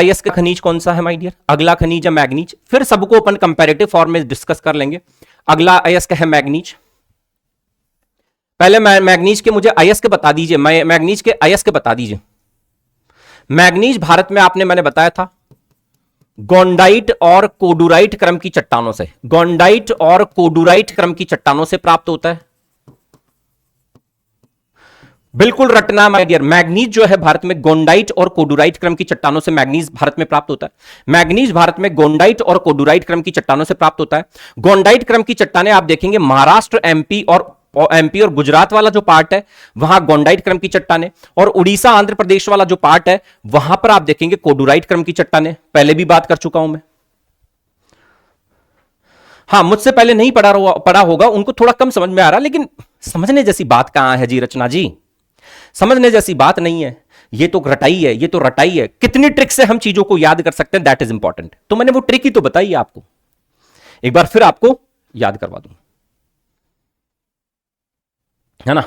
अयस्क खनिज कौन सा है माय डियर? अगला खनिज है मैग्नीज। फिर सबको अपन कंपैरेटिव फॉर्म में डिस्कस कर लेंगे। अगला अयस्क है मैग्नीज। पहले मैग्नीज के मुझे अयस्क बता दीजिए, मैग्नीज के अयस्क बता दीजिए। मैग्नीज भारत में आपने मैंने बताया था गोंडाइट और कोडुराइट क्रम की चट्टानों से, गोंडाइट और कोडुराइट क्रम की चट्टानों से प्राप्त होता है। बिल्कुल रटना माय डियर, मैग्नीज जो है भारत में गोंडाइट और कोडुराइट क्रम की चट्टानों से मैग्नीज भारत में प्राप्त होता है। मैग्नीज भारत में गोंडाइट और कोडुराइट क्रम की चट्टानों से प्राप्त होता है। गोंडाइट क्रम की चट्टानें आप देखेंगे महाराष्ट्र, एमपी और गुजरात वाला जो पार्ट है वहां गोंडाइट क्रम की चट्टानें, और उड़ीसा आंध्र प्रदेश वाला जो पार्ट है वहां पर आप देखेंगे कोडुराइट क्रम की चट्टानें। पहले भी बात कर चुका हूं मैं। हाँ, मुझसे पहले नहीं पढ़ा होगा उनको थोड़ा कम समझ में आ रहा, लेकिन समझने जैसी बात कहां है जी रचना जी? समझने जैसी बात नहीं है, ये तो रटाई है, ये तो रटाई है। कितनी ट्रिक से हम चीजों को याद कर सकते हैं, दैट इज इंपॉर्टेंट। तो मैंने वो ट्रिक ही तो बताई आपको, एक बार फिर आपको याद करवा दूं, है ना?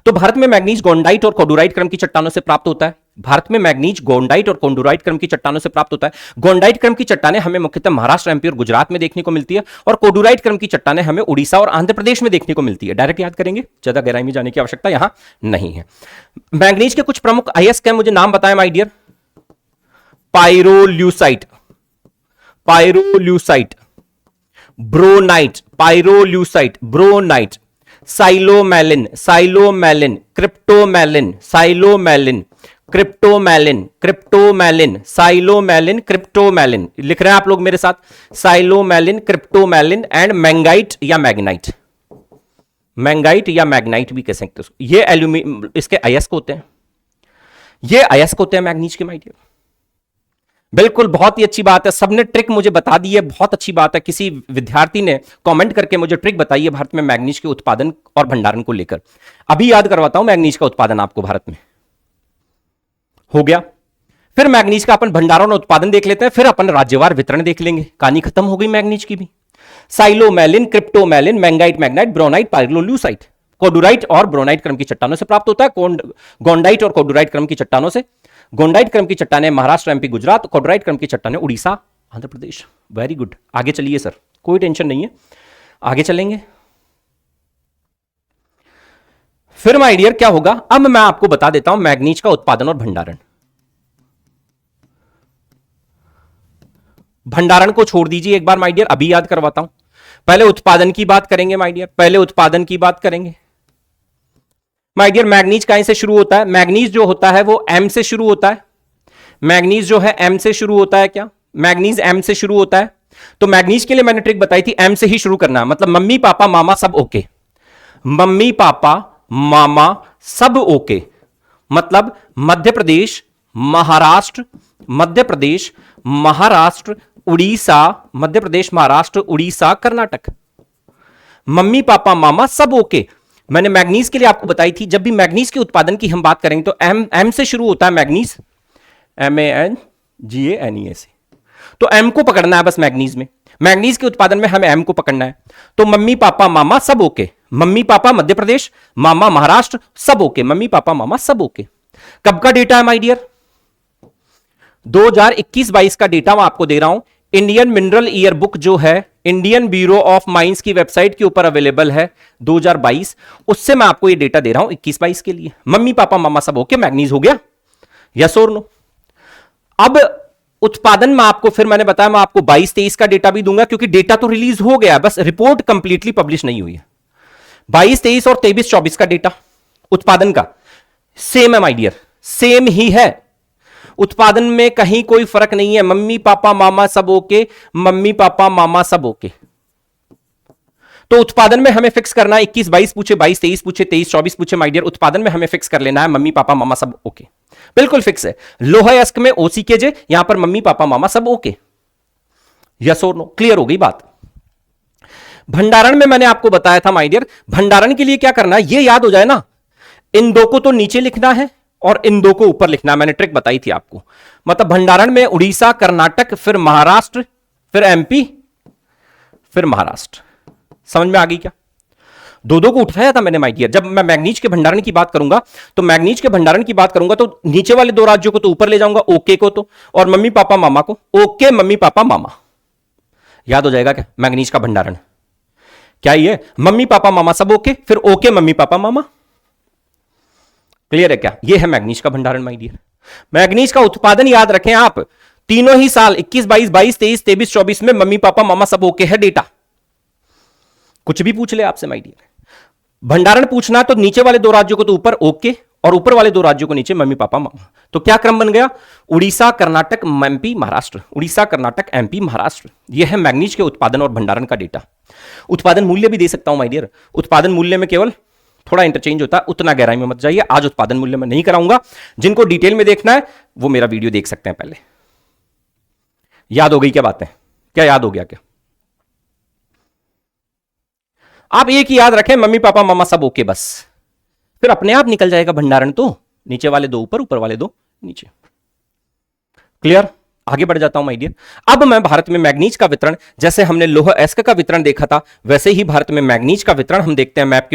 तो भारत में मैग्नीज गोंडाइट और कोडुराइट क्रम की चट्टानों से प्राप्त होता है। भारत में मैग्नीज गोंडाइट और कोडुराइट क्रम की चट्टानों से प्राप्त होता है। गोंडाइट क्रम की चट्टानें हमें मुख्यतः महाराष्ट्र, एमपी और गुजरात में देखने को मिलती है, और कोडुराइट क्रम की चट्टानें हमें उड़ीसा और आंध्र प्रदेश में देखने को मिलती है। डायरेक्ट याद करेंगे, ज्यादा गहराई में जाने की आवश्यकता यहां नहीं है। मैग्नीज के कुछ प्रमुख अयस्क हैं, मुझे नाम बताएं माय डियर। पाइरोल्यूसाइट, पाइरोल्यूसाइट, ब्रोनाइट, पाइरोल्यूसाइट, ब्रोनाइट, साइलोमेलिन, साइलोमेलिन, क्रिप्टोमेलिन, साइलोमेलिन, क्रिप्टोमेलिन, क्रिप्टोमेलिन, साइलोमेलिन, क्रिप्टोमेलिन। लिख रहे हैं आप लोग मेरे साथ? साइलोमेलिन, क्रिप्टोमेलिन एंड मैंगाइट या मैग्नाइट। मैंगाइट या मैग्नाइट भी कह सकते हैं। ये इसके अयस्क होते हैं, ये अयस्क होते हैं मैग्नीज के माय डियर। बिल्कुल, बहुत ही अच्छी बात है, सबने ट्रिक मुझे बता दी है, बहुत अच्छी बात है। किसी विद्यार्थी ने कमेंट करके मुझे ट्रिक बताई है भारत में मैग्नीज के उत्पादन और भंडारण को लेकर। अभी याद करवाता हूं मैग्नीज का उत्पादन आपको भारत में। हो गया। फिर मैग्नीज का अपन भंडारण और उत्पादन देख लेते हैं, फिर अपन राज्यवार वितरण देख लेंगे। कहानी खत्म हो गई मैग्नीज की भी। साइलोमेलिन, क्रिप्टोमेलिन, मैंगाइट, मैग्नाइट, ब्रोनाइट, पाइरोल्यूसाइट। कोडुराइट और ब्रोनाइट क्रम की चट्टानों से प्राप्त होता है। गोंडाइट और कोडुराइट क्रम की चट्टानों से। गोंडाइट क्रम की चट्टानें महाराष्ट्र, एमपी, गुजरात। कोडुराइट क्रम की चट्टानें उड़ीसा, आंध्र प्रदेश। वेरी गुड, आगे चलिए सर, कोई टेंशन नहीं है, आगे चलेंगे। फिर माय डियर क्या होगा, अब मैं आपको बता देता हूं मैग्नीज का उत्पादन और भंडारण। भंडारण को छोड़ दीजिए एक बार माय डियर, अभी याद करवाता हूं। पहले उत्पादन की बात करेंगे माय डियर, पहले उत्पादन की बात करेंगे माय डियर। मैग्नीज कहां से शुरू होता है? मैग्नीज जो होता है वो एम से शुरू होता है। मैग्नीज जो है एम से शुरू होता है। क्या मैग्नीज एम से शुरू होता है? तो मैग्नीज के लिए मैंने ट्रिक बताई थी, एम से ही शुरू करना है। मतलब मम्मी पापा मामा सब ओके, मम्मी पापा मामा सब ओके। मतलब मध्य प्रदेश, महाराष्ट्र, मध्य प्रदेश, महाराष्ट्र, उड़ीसा, मध्य प्रदेश, महाराष्ट्र, उड़ीसा, कर्नाटक। मम्मी पापा मामा सब ओके। मैंने मैग्नीज के लिए आपको बताई थी, जब भी मैग्नीज के उत्पादन की हम बात करेंगे तो एम से शुरू होता है मैग्नीज, MANGANES। तो एम को पकड़ना है बस मैग्नीज में। मैग्नीज के उत्पादन में हमें एम को पकड़ना है। तो मम्मी पापा मामा सब okay, mummy papa Madhya Pradesh, मामा महाराष्ट्र, सब ओके, मम्मी पापा मामा सब ओके। कब का डेटा है माय डियर? 2021-22 का डेटा मैं आपको दे रहा हूं। इंडियन मिनरल ईयर बुक जो है इंडियन ब्यूरो ऑफ माइंस की वेबसाइट के ऊपर अवेलेबल है 2022, उससे मैं आपको ये डेटा दे रहा हूं 21-22 के लिए। मम्मी पापा मामा सब ओके, मैग्नीज हो गया, यस और नो? अब उत्पादन में आपको फिर मैंने बताया मैं आपको 22-23 का डेटा भी दूंगा, क्योंकि डेटा तो रिलीज हो गया, बस रिपोर्ट कंप्लीटली पब्लिश नहीं हुई है। 22-23 और 23-24 का डेटा उत्पादन का सेम है माय डियर, सेम ही है। उत्पादन में कहीं कोई फर्क नहीं है। मम्मी पापा मामा सब ओके, मम्मी पापा मामा सब ओके। तो उत्पादन में हमें फिक्स करना है, 21-22 पूछे, 22-23 पूछे, 23-24 पूछे माय डियर, उत्पादन में हमें फिक्स कर लेना है मम्मी पापा मामा सब ओके, बिल्कुल फिक्स है। लोहा अयस्क में ओसीकेजे, यहां पर मम्मी पापा मामा सब ओके, यस और नो? क्लियर हो गई बात। भंडारण में मैंने आपको बताया था माय डियर, भंडारण के लिए क्या करना है, ये याद हो जाए ना, इन दो को तो नीचे लिखना है और इन दो को ऊपर लिखना है। मैंने ट्रिक बताई थी आपको। मतलब भंडारण में उड़ीसा, कर्नाटक, फिर महाराष्ट्र, फिर एमपी, फिर महाराष्ट्र। समझ में आ गई क्या? दो दो को उठाया था मैंने माय डियर। जब मैं मैग्नीज के भंडारण की बात करूंगा तो मैग्नीज के भंडारण की बात करूंगा तो नीचे वाले दो राज्यों को तो ऊपर ले जाऊंगा, ओके को तो, और मम्मी पापा मामा को, ओके मम्मी पापा मामा। याद हो जाएगा क्या मैग्नीज का भंडारण? क्या ये मम्मी पापा मामा सब ओके, फिर ओके मम्मी पापा मामा। क्लियर है क्या? ये है मैग्नीज का भंडारण माय डियर। मैग्नीज का उत्पादन याद रखें आप, तीनों ही साल 21, 22, 22, 23, 23, 24 में मम्मी पापा मामा सब ओके है डेटा। कुछ भी पूछ ले आपसे माय डियर, भंडारण पूछना तो नीचे वाले दो राज्यों को तो ऊपर ओके और ऊपर वाले दो राज्यों को नीचे मम्मी पापा मामा। तो क्या क्रम बन गया? Orissa Karnataka MP Maharashtra, Orissa Karnataka MP Maharashtra. यह है मैग्नीज के उत्पादन और भंडारण का डेटा। उत्पादन मूल्य भी दे सकता हूं माय डियर। उत्पादन मूल्य में केवल थोड़ा इंटरचेंज होता है, उतना गहराई में मत जाइए। आज उत्पादन मूल्य में नहीं कराऊंगा। जिनको डिटेल में देखना है वो मेरा वीडियो देख सकते हैं पहले। याद हो गई क्या बातें? क्या याद हो गया क्या? आप एक ही याद रखें, मम्मी पापा मामा सब ओके, बस फिर अपने आप निकल जाएगा भंडारण। तो नीचे वाले दो ऊपर, ऊपर वाले दो नीचे। क्लियर? आगे बढ़ जाता हूं माय डियर। अब मैं भारत में मैग्नीज का वितरण, जैसे हमने लौह अयस्क का वितरण देखा था, वैसे ही भारत में मैग्नीज का वितरण हम देखते हैं मैप के